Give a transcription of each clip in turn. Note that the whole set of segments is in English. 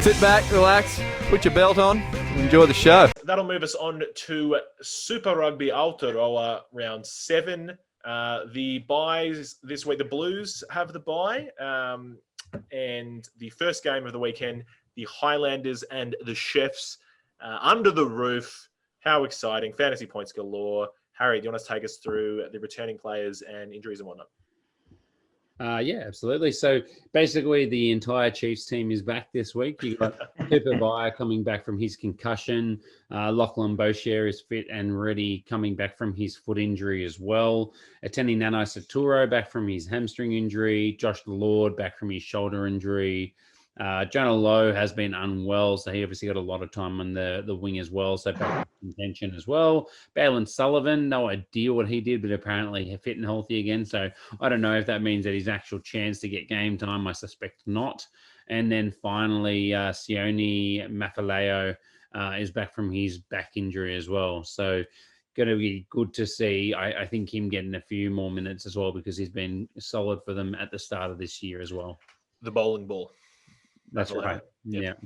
Sit back, relax, put your belt on, enjoy the show. That'll move us on to Super Rugby Aotearoa round 7. The buys this week, the Blues have the bye. And the first game of the weekend, the Highlanders and the Chefs under the roof. How exciting. Fantasy points galore. Harry, do you want to take us through the returning players and injuries and whatnot? Yeah, absolutely. So basically, the entire Chiefs team is back this week. You've got Cooper Byer coming back from his concussion. Lachlan Boshier is fit and ready, coming back from his foot injury as well. Eteni Nanai-Seturo back from his hamstring injury. Josh Lord back from his shoulder injury. Jonah Lowe has been unwell, so he obviously got a lot of time on the wing as well, so back in contention as well. Balin Sullivan, no idea what he did, but apparently fit and healthy again, so I don't know if that means that his actual chance to get game time, I suspect not. And then finally, Sione Mafaleo is back from his back injury as well, so going to be good to see. I think him getting a few more minutes as well, because he's been solid for them at the start of this year as well. The bowling ball. That's right. Yep.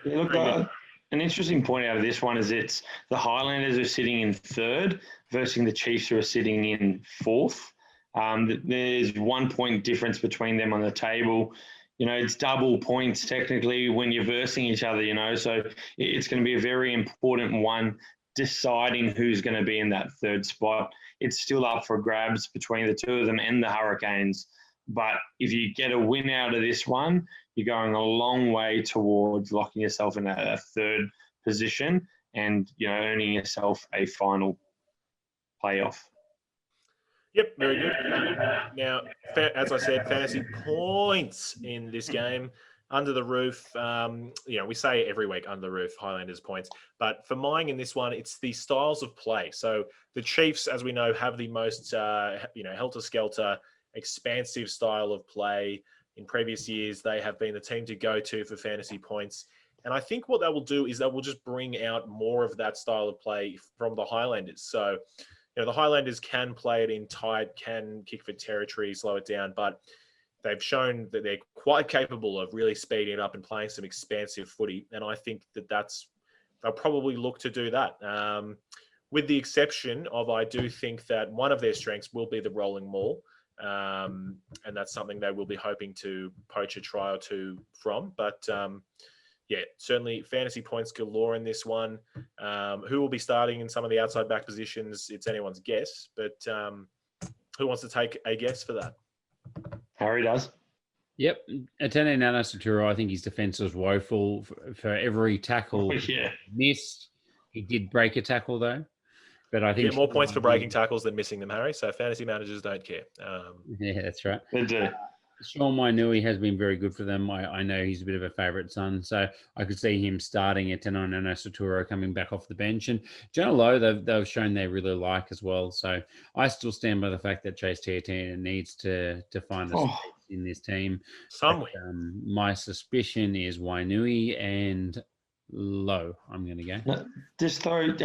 Yeah, look, an interesting point out of this one is it's the Highlanders are sitting in third versus the Chiefs who are sitting in fourth. There's 1 point difference between them on the table. You know, it's double points technically when you're versing each other, you know, so it's going to be a very important one deciding who's going to be in that third spot. It's still up for grabs between the two of them and the Hurricanes. But if you get a win out of this one, you're going a long way towards locking yourself in a third position and, you know, earning yourself a final playoff. Yep, very good. Now, as I said, fantasy points in this game. Under the roof, we say every week under the roof, Highlanders points. But for mine in this one, it's the styles of play. So the Chiefs, as we know, have the most, helter-skelter, expansive style of play. In previous years, they have been the team to go to for fantasy points. And I think what that will do is that will just bring out more of that style of play from the Highlanders. So, the Highlanders can play it in tight, can kick for territory, slow it down, but they've shown that they're quite capable of really speeding it up and playing some expansive footy. And I think they'll probably look to do that. With the exception of, I do think that one of their strengths will be the rolling maul. And that's something they will be hoping to poach a try or two from. But, certainly fantasy points galore in this one. Who will be starting in some of the outside back positions? It's anyone's guess. But who wants to take a guess for that? Harry does. Yep. Eteni Nanai-Seturo, I think his defence was woeful. For every tackle missed, he did break a tackle, though. But I think you get more points for breaking tackles than missing them, Harry. So fantasy managers don't care. Yeah, that's right. They do. Sean Wainui has been very good for them. I know he's a bit of a favourite son, so I could see him starting Eteni Nanai-Seturo coming back off the bench. And Jonah Lowe, they've shown they really like as well. So I still stand by the fact that Chase Tiatina needs to find a space in this team. Somewhere. But, my suspicion is Wainui and Low, I'm going to go. No, just throw it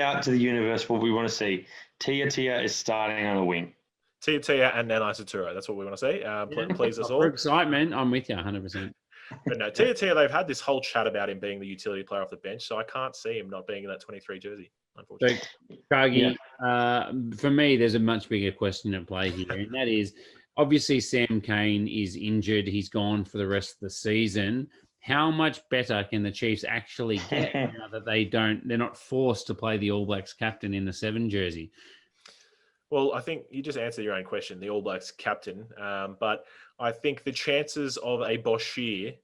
out to the universe what we want to see. Tia is starting on a wing. Tia and Nanai-Seturo. That's what we want to see. Please us all. For excitement, I'm with you 100%. But no, Tia, they've had this whole chat about him being the utility player off the bench, so I can't see him not being in that 23 jersey, unfortunately. So, Craigie, for me, there's a much bigger question at play here, and that is, obviously, Sam Cane is injured. He's gone for the rest of the season. How much better can the Chiefs actually get now that they're not forced to play the All Blacks captain in the 7 jersey? Well, I think you just answered your own question, the All Blacks captain. But I think the chances of a Boshier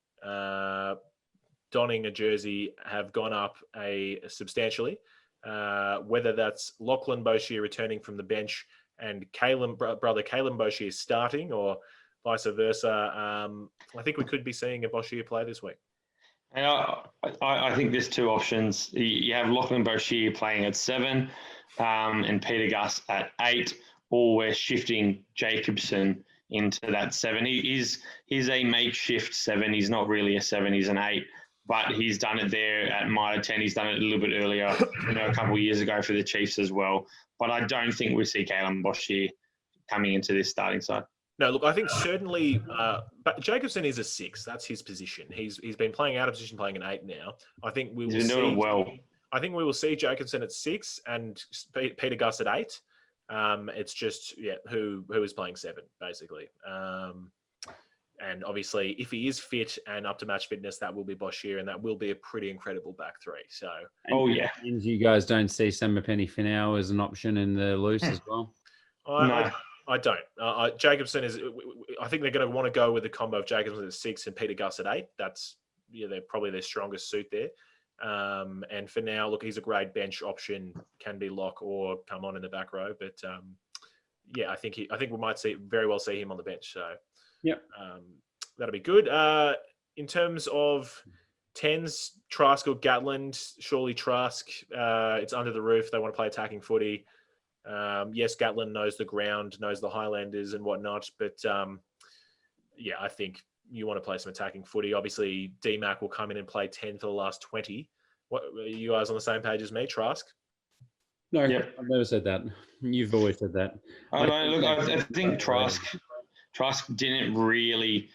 donning a jersey have gone up substantially. Whether that's Lachlan Boshier returning from the bench and brother Caleb Boshier starting, or vice versa, I think we could be seeing a Boshier play this week. And I think there's two options. You have Lachlan Boshier playing at 7 and Peter Gus at 8, or we're shifting Jacobson into that 7. He's a makeshift 7. He's not really a 7. He's an 8. But he's done it there at Mitre 10. He's done it a little bit earlier, a couple of years ago for the Chiefs as well. But I don't think we see Caleb Boshier coming into this starting side. No, look, I think certainly, but Jacobson is a 6. That's his position. He's been playing out of position, playing an 8 now. I think we will He's been doing it well. I think we will see Jacobson at 6 and Peter Gus at 8. It's just who is playing 7 basically. And obviously, if he is fit and up to match fitness, that will be Boshier, and that will be a pretty incredible back 3. So, And you guys don't see Samapenny Finau as an option in the loose as well? I don't. Jacobson is. I think they're going to want to go with the combo of Jacobson at 6 and Peter Gus at 8. That's they're probably their strongest suit there. And for now, look, he's a great bench option. Can be lock or come on in the back row. But I think we might very well see him on the bench. So that'll be good. In terms of 10s, Trask or Gatland, surely Trask. It's under the roof. They want to play attacking footy. Yes, Gatland knows the ground, knows the Highlanders and whatnot, but I think you want to play some attacking footy. Obviously, DMAC will come in and play 10 for the last 20. What are you guys on the same page as me, Trask? No, I've never said that. You've always said that. I think Trask didn't really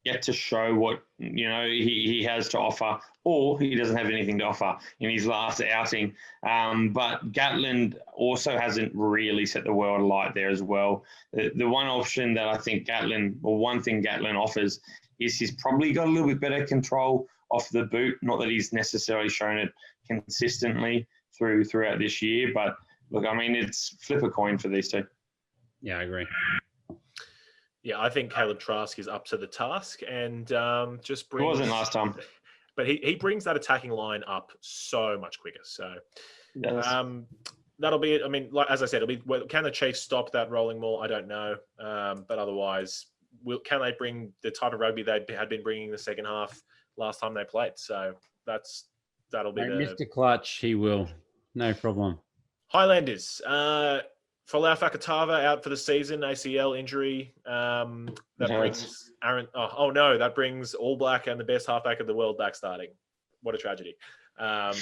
get to show what he has to offer, or he doesn't have anything to offer in his last outing. But Gatland also hasn't really set the world alight there as well. The one option that I think one thing Gatland offers is he's probably got a little bit better control off the boot. Not that he's necessarily shown it consistently throughout this year, but look, I mean, it's flip a coin for these two. Yeah, I agree. Yeah, I think Caleb Trask is up to the task and just brings... It wasn't last time. But he brings that attacking line up so much quicker. So that'll be it. I mean, as I said, can the Chiefs stop that rolling maul? I don't know. But otherwise, can they bring the type of rugby they had been bringing in the second half last time they played? So that'll be Mr. Clutch, he will. No problem. Highlanders. Folau Fakatava out for the season, ACL injury. Brings Aaron. That brings All Black and the best halfback in the world back starting. What a tragedy. I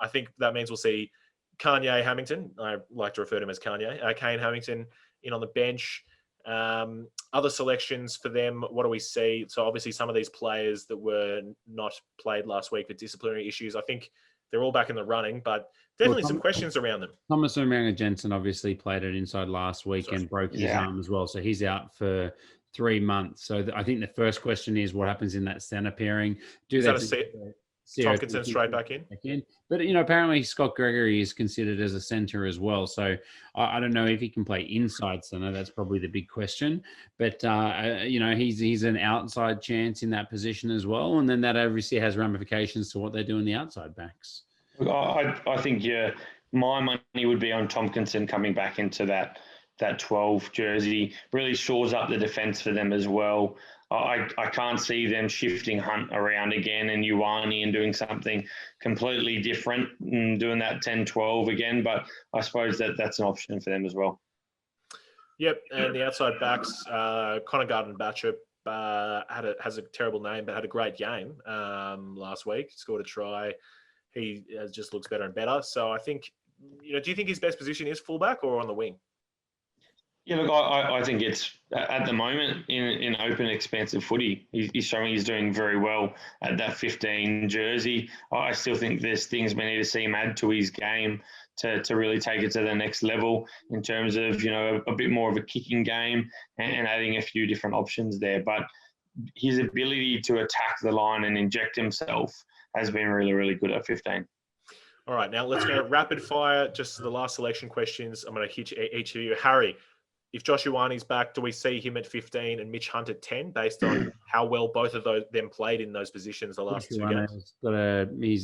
think that means we'll see Kanye Hamilton. I like to refer to him as Kanye. Kane Hamilton in on the bench. Other selections for them. What do we see? So obviously some of these players that were not played last week for disciplinary issues, I think they're all back in the running, but definitely some questions around them. Thomas Umaga-Jensen obviously played it inside last week and broke his arm as well. So he's out for 3 months. So I think the first question is what happens in that centre pairing. Tompkinson straight back in? But, apparently Scott Gregory is considered as a centre as well. So I don't know if he can play inside centre. That's probably the big question. But, he's an outside chance in that position as well. And then that obviously has ramifications to what they do in the outside backs. I think my money would be on Tompkinson coming back into that 12 jersey. Really shores up the defence for them as well. I can't see them shifting Hunt around again and Ioane and doing something completely different and doing that 10-12 again. But I suppose that's an option for them as well. Yep, and the outside backs, Connor Garden-Batchop has a terrible name but had a great game last week. Scored a try. He just looks better and better. So I think, do you think his best position is fullback or on the wing? Yeah, look, I think it's at the moment in open, expansive footy. He's showing he's doing very well at that 15 jersey. I still think there's things we need to see him add to his game to really take it to the next level in terms of, a bit more of a kicking game and adding a few different options there. But his ability to attack the line and inject himself has been really, really good at 15. All right, now let's go rapid fire. Just the last selection questions. I'm going to hit each of you. Harry, if Josh Ioane's back, do we see him at 15 and Mitch Hunt at 10 based on how well both of them played in those positions the last two games?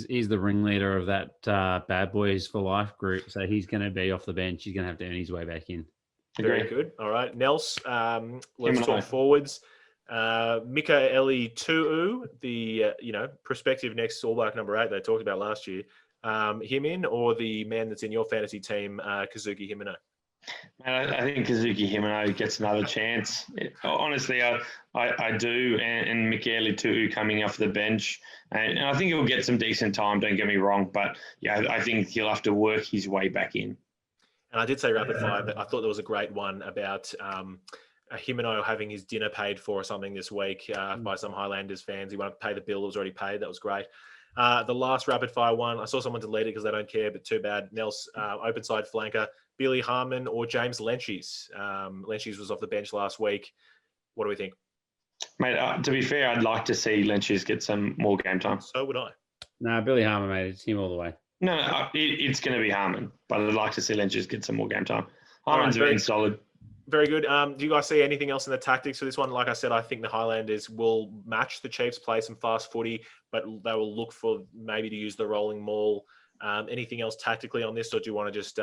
He's the ringleader of that Bad Boys for Life group, so he's going to be off the bench. He's going to have to earn his way back in. Very good. All right, Nels, let's talk forwards. Mika Eli Tu'u, the prospective next All Black number 8 they talked about last year, him in, or the man that's in your fantasy team, Kazuki Himeno? Man, I think Kazuki Himeno gets another chance. Honestly, I do, and Michaeli Tu'u coming off the bench, and I think he'll get some decent time. Don't get me wrong, but I think he'll have to work his way back in. And I did say rapid fire, but I thought there was a great one about him and I are having his dinner paid for or something this week by some Highlanders fans. He wanted to pay the bill. It was already paid. That was great. The last rapid fire one, I saw someone delete it because they don't care, but too bad. Nels, open side flanker, Billy Harmon or James Lenchies. Lenchies was off the bench last week. What do we think? Mate, to be fair, I'd like to see Lynches get some more game time. So would I. No, Billy Harmon, mate. It's him all the way. No, it's going to be Harmon, but I'd like to see Lynches get some more game time. All right, Harmon's very- been solid. Very good. Do you guys see anything else in the tactics for this one? Like I said, I think the Highlanders will match the Chiefs, play some fast footy, but they will look for maybe to use the rolling maul. Anything else tactically on this, or do you want to just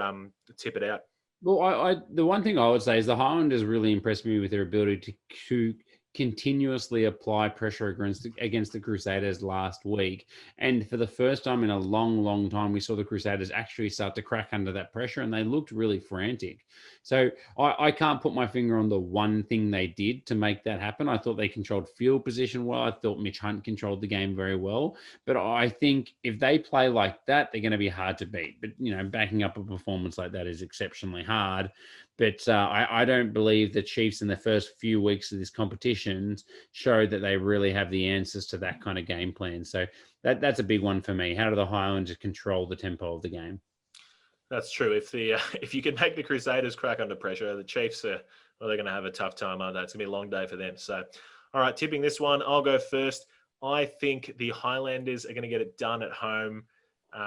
tip it out? Well, the one thing I would say is the Highlanders really impressed me with their ability to continuously apply pressure against the Crusaders last week. And for the first time in a long, long time, we saw the Crusaders actually start to crack under that pressure, and they looked really frantic. So I can't put my finger on the one thing they did to make that happen. I thought they controlled field position well. I thought Mitch Hunt controlled the game very well. But I think if they play like that, they're going to be hard to beat. But, backing up a performance like that is exceptionally hard. But I don't believe the Chiefs in the first few weeks of this competition showed that they really have the answers to that kind of game plan. So that's a big one for me. How do the Highlanders control the tempo of the game? That's true. If you can make the Crusaders crack under pressure, the Chiefs they're going to have a tough time, aren't they? It's going to be a long day for them. So, all right, tipping this one, I'll go first. I think the Highlanders are going to get it done at home.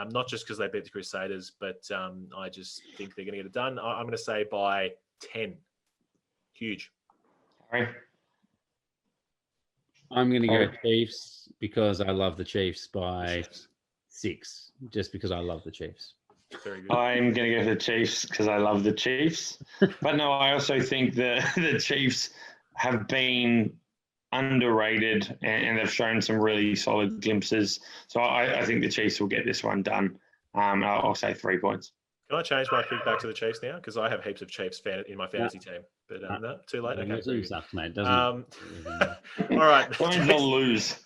Not just because they beat the Crusaders, but I just think they're going to get it done. I'm going to say by 10. Huge. Sorry. I'm going to go Chiefs because I love the Chiefs by 6, just because I love the Chiefs. Very good. I'm going to go for the Chiefs because I love the Chiefs. But no, I also think the Chiefs have been underrated and they've shown some really solid glimpses. So I think the Chiefs will get this one done. I'll say 3 points. Can I change my pick back to the Chiefs now? Because I have heaps of Chiefs in my fantasy team. But no, too late. Okay. It sucks, mate. Doesn't All right. Lions will lose.